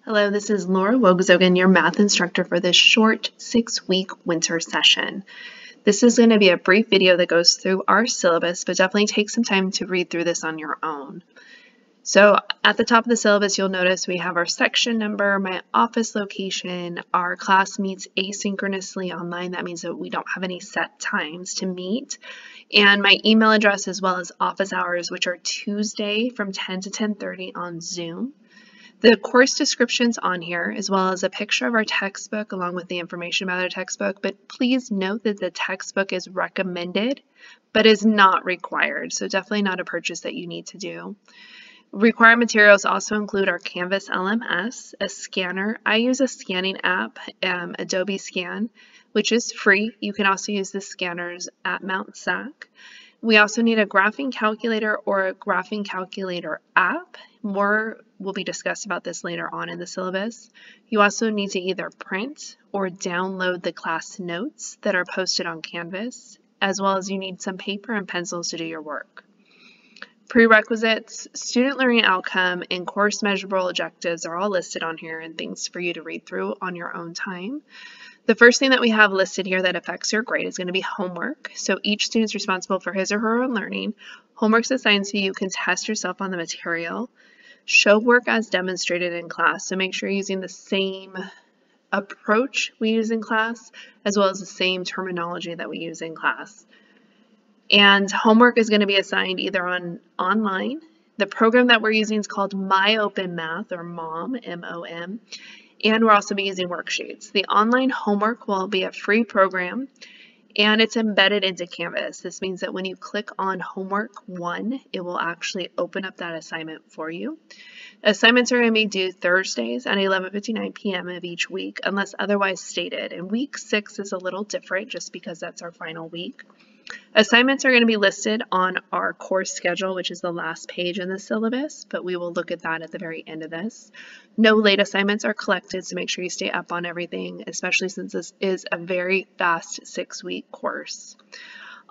Hello, this is Laura Wohlgezogen, your math instructor for this short 6-week winter session. This is going to be a brief video that goes through our syllabus, but definitely take some time to read through this on your own. So at the top of the syllabus, you'll notice we have our section number, my office location, our class meets asynchronously online. That means that we don't have any set times to meet, and my email address as well as office hours, which are Tuesday from 10 to 10:30 on Zoom. The course description's on here, as well as a picture of our textbook along with the information about our textbook, but please note that the textbook is recommended, but is not required, so definitely not a purchase that you need to do. Required materials also include our Canvas LMS, a scanner. I use a scanning app, Adobe Scan, which is free. You can also use the scanners at Mount SAC. We also need a graphing calculator or a graphing calculator app. More will be discussed about this later on in the syllabus. You also need to either print or download the class notes that are posted on Canvas, as well as you need some paper and pencils to do your work. Prerequisites, student learning outcome, and course measurable objectives are all listed on here and things for you to read through on your own time. The first thing that we have listed here that affects your grade is going to be homework. So each student is responsible for his or her own learning. Homework's assigned so you can test yourself on the material. Show work as demonstrated in class. So make sure you're using the same approach we use in class, as well as the same terminology that we use in class. And homework is going to be assigned either online. The program that we're using is called My Open Math, or MOM, M-O-M. And we'll also be using worksheets. The online homework will be a free program, and it's embedded into Canvas. This means that when you click on Homework 1, it will actually open up that assignment for you. Assignments are going to be due Thursdays at 11:59 p.m. of each week, unless otherwise stated. And week 6 is a little different just because that's our final week. Assignments are going to be listed on our course schedule, which is the last page in the syllabus, but we will look at that at the very end of this. No late assignments are collected, so make sure you stay up on everything, especially since this is a very fast 6-week course.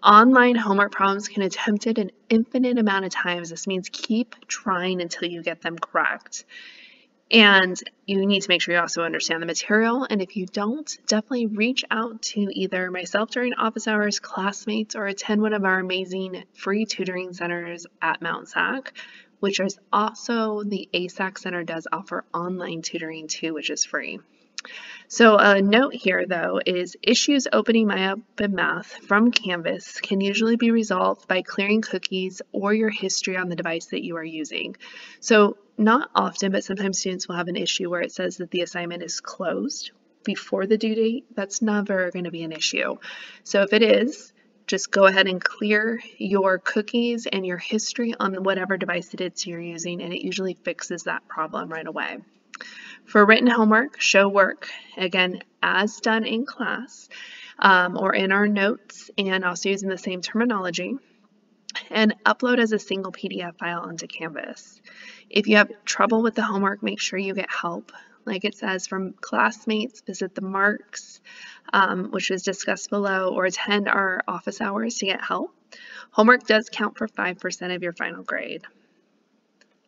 Online homework problems can be attempted an infinite amount of times. This means keep trying until you get them correct. And you need to make sure you also understand the material, and if you don't, definitely reach out to either myself during office hours, classmates, or attend one of our amazing free tutoring centers at Mount SAC, which is also the ASAC Center does offer online tutoring too, which is free. So a note here, though, is issues opening My Open Math from Canvas can usually be resolved by clearing cookies or your history on the device that you are using. So not often, but sometimes students will have an issue where it says that the assignment is closed before the due date. That's never going to be an issue. So if it is, just go ahead and clear your cookies and your history on whatever device it is you're using, and it usually fixes that problem right away. For written homework, show work, again, as done in class or in our notes, and also using the same terminology, and upload as a single PDF file onto Canvas. If you have trouble with the homework, make sure you get help. Like it says, from classmates, visit the marks, which is discussed below, or attend our office hours to get help. Homework does count for 5% of your final grade.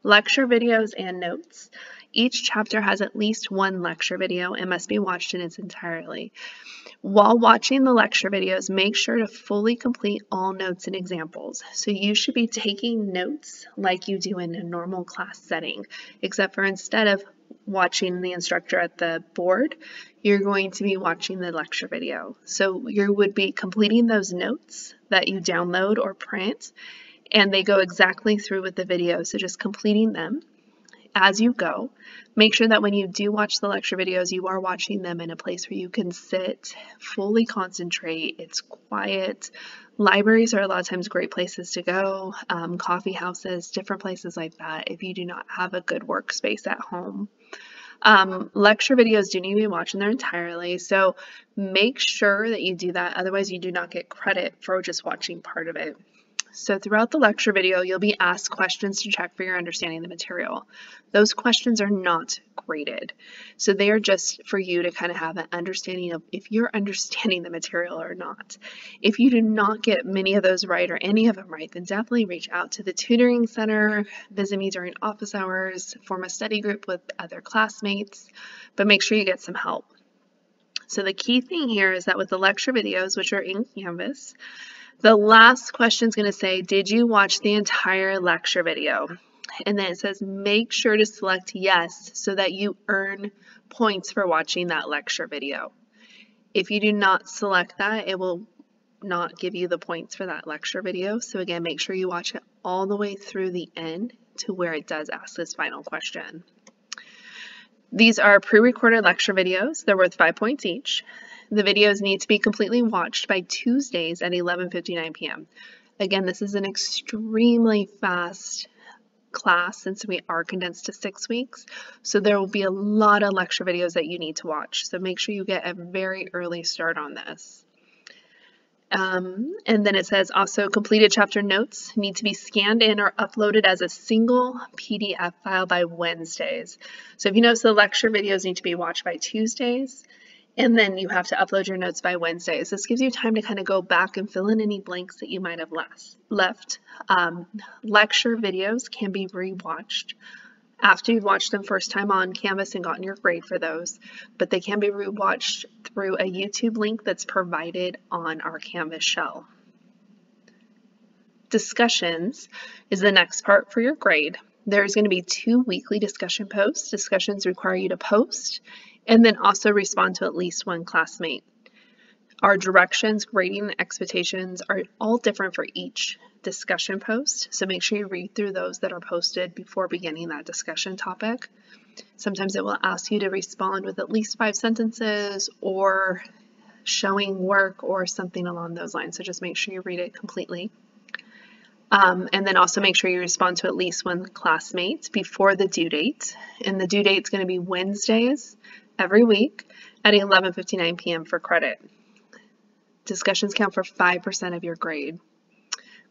Lecture videos and notes. Each chapter has at least one lecture video and must be watched in its entirety. While watching the lecture videos, make sure to fully complete all notes and examples. So you should be taking notes like you do in a normal class setting, except for instead of watching the instructor at the board, you're going to be watching the lecture video. So you would be completing those notes that you download or print, and they go exactly through with the video, so just completing them as you go. Make sure that when you do watch the lecture videos, you are watching them in a place where you can sit, fully concentrate, it's quiet. Libraries are a lot of times great places to go, coffee houses, different places like that if you do not have a good workspace at home. Lecture videos do need to be watched in their entirety, so make sure that you do that, otherwise you do not get credit for just watching part of it. So throughout the lecture video, you'll be asked questions to check for your understanding of the material. Those questions are not graded. So they are just for you to kind of have an understanding of if you're understanding the material or not. If you do not get many of those right or any of them right, then definitely reach out to the tutoring center, visit me during office hours, form a study group with other classmates, but make sure you get some help. So the key thing here is that with the lecture videos, which are in Canvas, the last question is going to say, did you watch the entire lecture video? And then it says, make sure to select yes so that you earn points for watching that lecture video. If you do not select that, it will not give you the points for that lecture video. So again, make sure you watch it all the way through the end to where it does ask this final question. These are pre-recorded lecture videos. They're worth 5 points each. The videos need to be completely watched by Tuesdays at 11:59 p.m. Again, this is an extremely fast class since we are condensed to 6 weeks. So there will be a lot of lecture videos that you need to watch. So make sure you get a very early start on this. And then it says also completed chapter notes need to be scanned in or uploaded as a single PDF file by Wednesdays. So if you notice, the lecture videos need to be watched by Tuesdays, and then you have to upload your notes by Wednesdays. This gives you time to kind of go back and fill in any blanks that you might have left. Lecture videos can be rewatched after you've watched them first time on Canvas and gotten your grade for those, but they can be rewatched through a YouTube link that's provided on our Canvas shell. Discussions is the next part for your grade. There's going to be 2 weekly discussion posts. Discussions require you to post and then also respond to at least 1 classmate. Our directions, grading, and expectations are all different for each discussion post, so make sure you read through those that are posted before beginning that discussion topic. Sometimes it will ask you to respond with at least 5 sentences or showing work or something along those lines, so just make sure you read it completely. And then also make sure you respond to at least 1 classmate before the due date, and the due date is going to be Wednesdays every week at 11:59 p.m. for credit. Discussions count for 5% of your grade.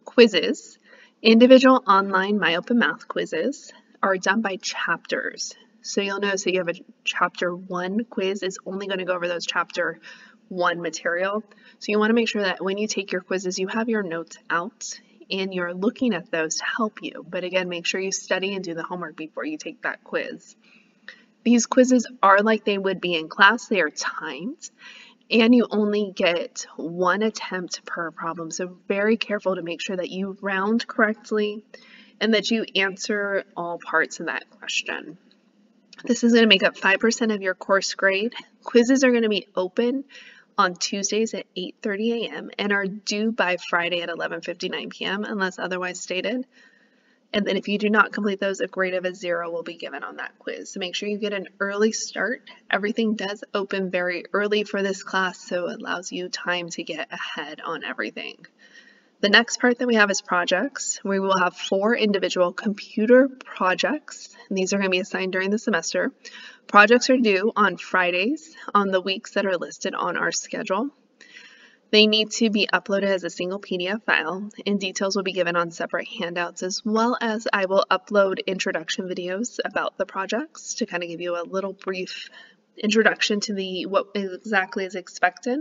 Quizzes. Individual online MyOpen Math quizzes are done by chapters. So you'll notice that you have a chapter 1 quiz is only going to go over those chapter 1 material. So you want to make sure that when you take your quizzes, you have your notes out and you're looking at those to help you. But again, make sure you study and do the homework before you take that quiz. These quizzes are like they would be in class. They are timed. And you only get 1 attempt per problem. So very careful to make sure that you round correctly and that you answer all parts of that question. This is going to make up 5% of your course grade. Quizzes are going to be open on Tuesdays at 8:30 a.m. and are due by Friday at 11:59 p.m. unless otherwise stated. And then if you do not complete those, a grade of a 0 will be given on that quiz. So make sure you get an early start. Everything does open very early for this class, so it allows you time to get ahead on everything. The next part that we have is projects. We will have 4 individual computer projects, and these are going to be assigned during the semester. Projects are due on Fridays on the weeks that are listed on our schedule. They need to be uploaded as a single PDF file, and details will be given on separate handouts, as well as I will upload introduction videos about the projects to kind of give you a little brief introduction to what exactly is expected.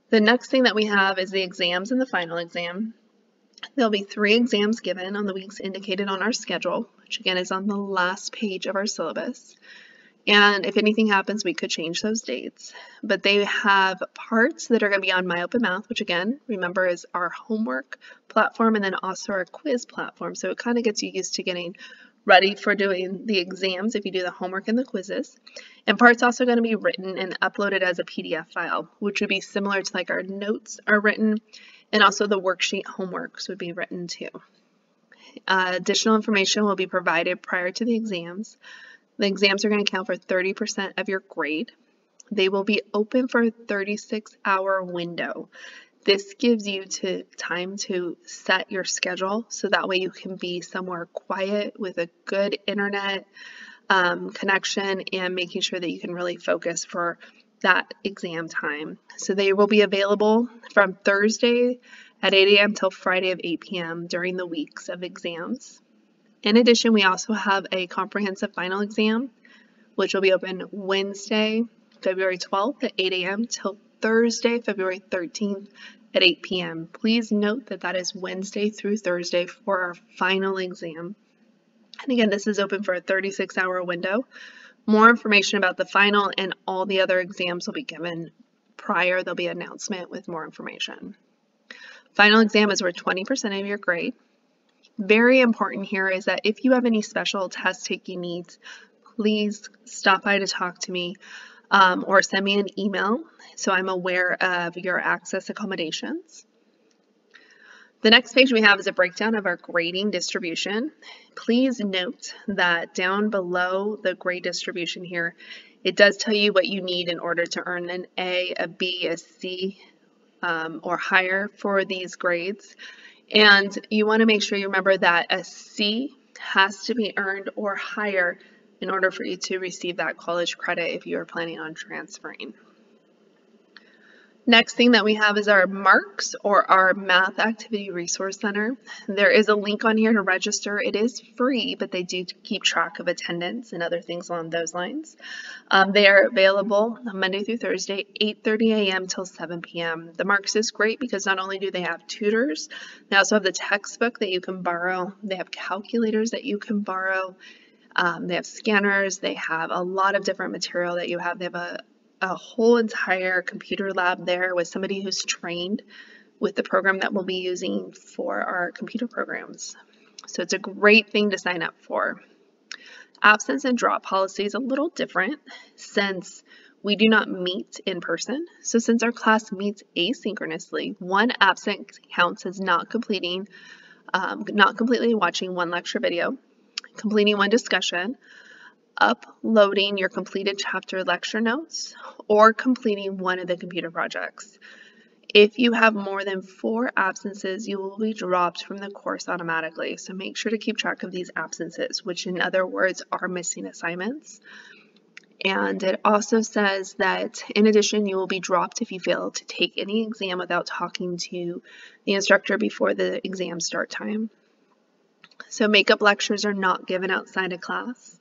The next thing that we have is the exams and the final exam. There'll be 3 exams given on the weeks indicated on our schedule, which again is on the last page of our syllabus. And if anything happens, we could change those dates. But they have parts that are going to be on MyOpen Math, which again, remember, is our homework platform and then also our quiz platform. So it kind of gets you used to getting ready for doing the exams if you do the homework and the quizzes. And parts also going to be written and uploaded as a PDF file, which would be similar to like our notes are written, and also the worksheet homeworks would be written too. Additional information will be provided prior to the exams. The exams are going to count for 30% of your grade. They will be open for a 36-hour window. This gives you time to set your schedule so that way you can be somewhere quiet with a good internet connection and making sure that you can really focus for that exam time. So they will be available from Thursday at 8 a.m. till Friday of 8 p.m. during the weeks of exams. In addition, we also have a comprehensive final exam, which will be open Wednesday, February 12th at 8 a.m. till Thursday, February 13th at 8 p.m. Please note that that is Wednesday through Thursday for our final exam. And again, this is open for a 36-hour window. More information about the final and all the other exams will be given prior. There'll be an announcement with more information. Final exam is worth 20% of your grade. Very important here is that if you have any special test taking needs, please stop by to talk to me or send me an email so I'm aware of your access accommodations. The next page we have is a breakdown of our grading distribution. Please note that down below the grade distribution here, it does tell you what you need in order to earn an A, a B, a C, or higher for these grades. And you want to make sure you remember that a C has to be earned or higher in order for you to receive that college credit if you are planning on transferring. Next thing that we have is our MARCS, or our Math Activity Resource Center. There is a link on here to register. It is free, but they do keep track of attendance and other things along those lines. They are available Monday through Thursday, 8:30 a.m. till 7 p.m. The MARCS is great because not only do they have tutors, they also have the textbook that you can borrow. They have calculators that you can borrow. They have scanners. They have a lot of different material that you have. They have a whole entire computer lab there with somebody who's trained with the program that we'll be using for our computer programs. So it's a great thing to sign up for. Absence and drop policy is a little different since we do not meet in person. So since our class meets asynchronously, one absent counts as not completely watching one lecture video, completing one discussion, uploading your completed chapter lecture notes, or completing one of the computer projects. If you have more than 4 absences, you will be dropped from the course automatically. So make sure to keep track of these absences, which in other words are missing assignments. And it also says that in addition, you will be dropped if you fail to take any exam without talking to the instructor before the exam start time. So makeup lectures are not given outside of class.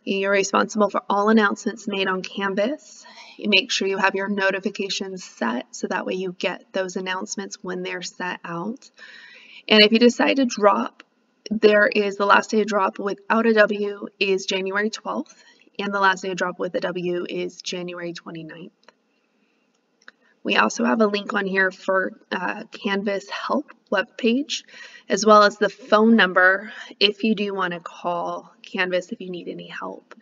You're responsible for all announcements made on Canvas. You make sure you have your notifications set so that way you get those announcements when they're set out. And if you decide to drop, there is the last day to drop without a W is January 12th, and the last day to drop with a W is January 29th. We also have a link on here for Canvas help webpage, as well as the phone number if you do want to call Canvas if you need any help.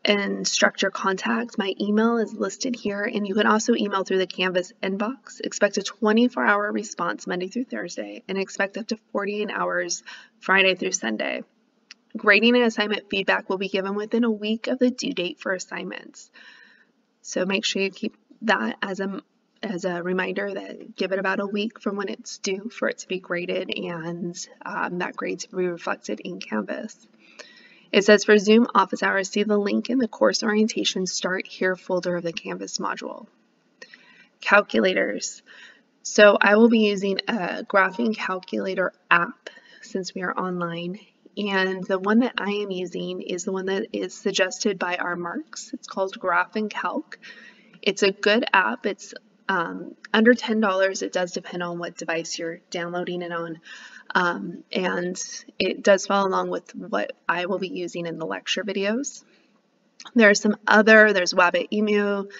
Instructor contact, my email is listed here, and you can also email through the Canvas inbox. Expect a 24-hour response Monday through Thursday, and expect up to 48 hours Friday through Sunday. Grading and assignment feedback will be given within a week of the due date for assignments. So make sure you keep that as a reminder that give it about a week from when it's due for it to be graded and that grade to be reflected in Canvas. It says for Zoom office hours, see the link in the course orientation Start Here folder of the Canvas module. Calculators. So I will be using a graphing calculator app since we are online. And the one that I am using is the one that is suggested by our MARCS. It's called Graph and Calc. It's a good app. It's under $10. It does depend on what device you're downloading it on. And it does follow along with what I will be using in the lecture videos. There's WabbitEmu,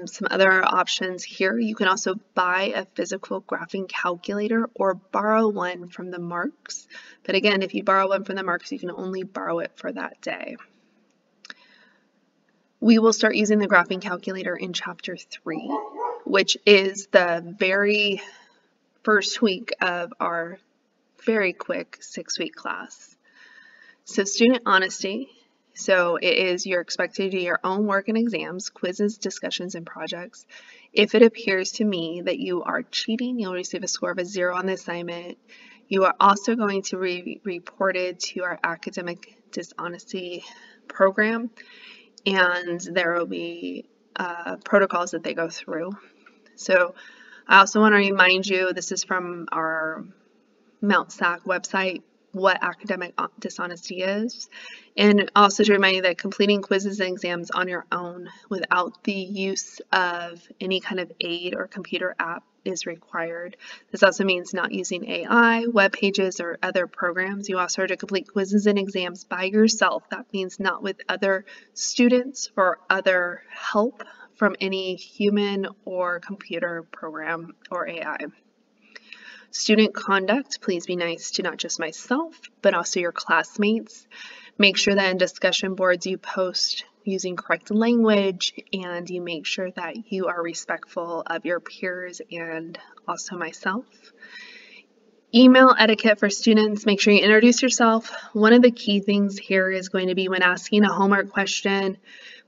some other options here. You can also buy a physical graphing calculator or borrow one from the MARCS. But again, if you borrow one from the MARCS, you can only borrow it for that day. We will start using the graphing calculator in Chapter 3, which is the very first week of our very quick 6-week class. So student honesty. So it is you're expected to do your own work and exams, quizzes, discussions, and projects. If it appears to me that you are cheating, you'll receive a score of a 0 on the assignment. You are also going to be reported to our academic dishonesty program, and there will be protocols that they go through. So I also want to remind you, this is from our Mount SAC website, what academic dishonesty is, and also to remind you that completing quizzes and exams on your own without the use of any kind of aid or computer app is required. This also means not using AI, web pages, or other programs. You also are to complete quizzes and exams by yourself. That means not with other students or other help from any human or computer program or AI. Student conduct, please be nice to not just myself, but also your classmates. Make sure that in discussion boards you post using correct language, and you make sure that you are respectful of your peers and also myself. Email etiquette for students, make sure you introduce yourself. One of the key things here is going to be when asking a homework question,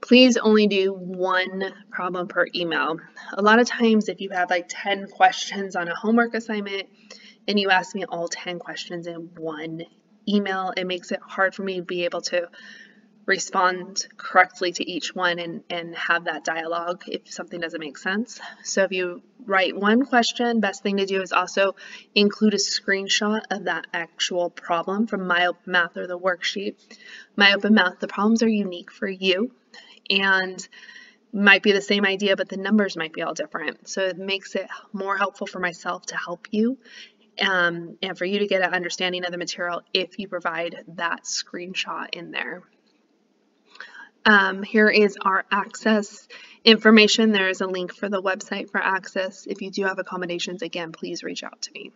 please only do one problem per email. A lot of times if you have like 10 questions on a homework assignment and you ask me all 10 questions in one email, it makes it hard for me to be able to respond correctly to each one and have that dialogue if something doesn't make sense. So if you write one question, best thing to do is also include a screenshot of that actual problem from MyOpenMath or the worksheet. MyOpenMath, the problems are unique for you and might be the same idea, but the numbers might be all different. So it makes it more helpful for myself to help you and for you to get an understanding of the material if you provide that screenshot in there. Here is our access information. There is a link for the website for access. If you do have accommodations, again, please reach out to me.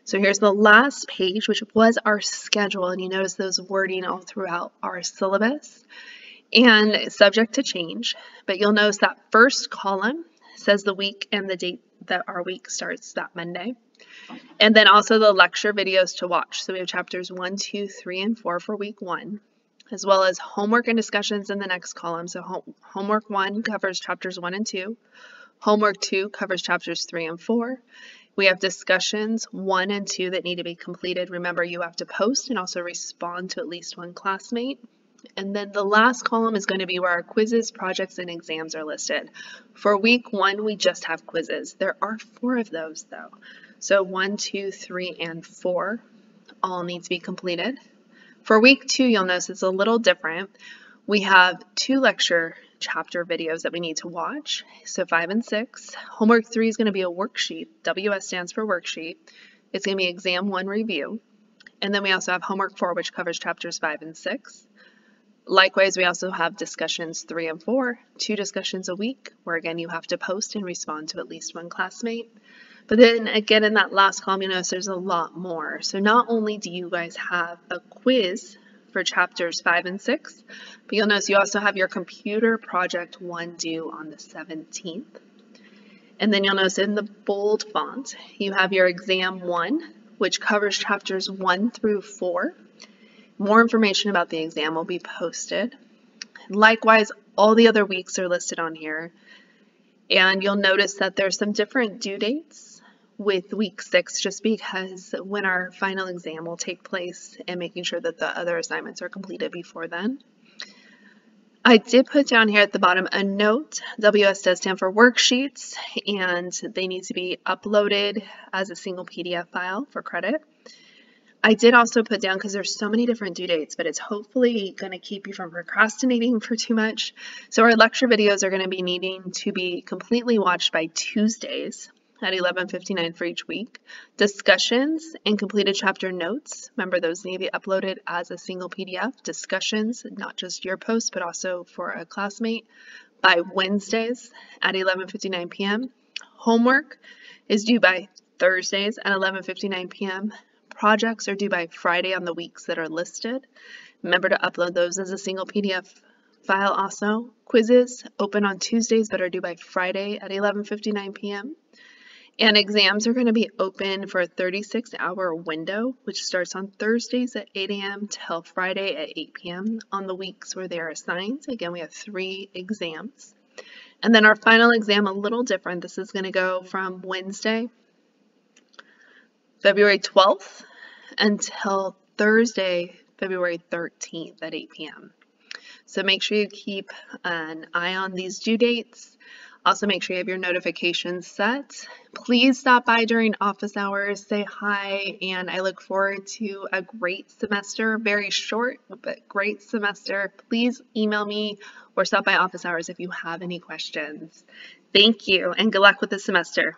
So here's the last page, which was our schedule, and you notice those wording all throughout our syllabus and subject to change, but you'll notice that first column says the week and the date that our week starts that Monday. And then also the lecture videos to watch. So we have chapters 1, 2, 3, and 4 for week 1. As well as homework and discussions in the next column. So homework 1 covers chapters 1 and 2. Homework 2 covers chapters 3 and 4. We have discussions 1 and 2 that need to be completed. Remember, you have to post and also respond to at least one classmate. And then the last column is going to be where our quizzes, projects, and exams are listed. For week 1, we just have quizzes. There are 4 of those though. So 1, 2, 3, and 4 all need to be completed. For week 2, you'll notice it's a little different. We have 2 lecture chapter videos that we need to watch, so 5 and 6. Homework 3 is going to be a worksheet. WS stands for worksheet. It's going to be exam 1 review. And then we also have homework 4, which covers chapters 5 and 6. Likewise, we also have discussions 3 and 4, 2 discussions a week, where again you have to post and respond to at least one classmate. But then again, in that last column, you notice there's a lot more. So not only do you guys have a quiz for chapters 5 and 6, but you'll notice you also have your computer project 1 due on the 17th. And then you'll notice in the bold font, you have your exam 1, which covers chapters 1 through 4. More information about the exam will be posted. Likewise, all the other weeks are listed on here. And you'll notice that there's some different due dates with week 6, just because when our final exam will take place and making sure that the other assignments are completed before then. I did put down here at the bottom a note. WS does stand for worksheets, and they need to be uploaded as a single PDF file for credit. I did also put down, because there's so many different due dates, but it's hopefully going to keep you from procrastinating for too much. So our lecture videos are going to be needing to be completely watched by Tuesdays at 11:59 for each week. Discussions and completed chapter notes, remember those need to be uploaded as a single PDF. Discussions, not just your post, but also for a classmate, by Wednesdays at 11:59 p.m. Homework is due by Thursdays at 11:59 p.m. Projects are due by Friday on the weeks that are listed. Remember to upload those as a single PDF file also. Quizzes open on Tuesdays but are due by Friday at 11:59 p.m. And exams are going to be open for a 36-hour window, which starts on Thursdays at 8 a.m. till Friday at 8 p.m. on the weeks where they are assigned. Again, we have 3 exams. And then our final exam, a little different. This is going to go from Wednesday, February 12th, until Thursday, February 13th at 8 p.m. So make sure you keep an eye on these due dates. Also, make sure you have your notifications set. Please stop by during office hours, say hi, and I look forward to a great semester, very short, but great semester. Please email me or stop by office hours if you have any questions. Thank you, and good luck with the semester.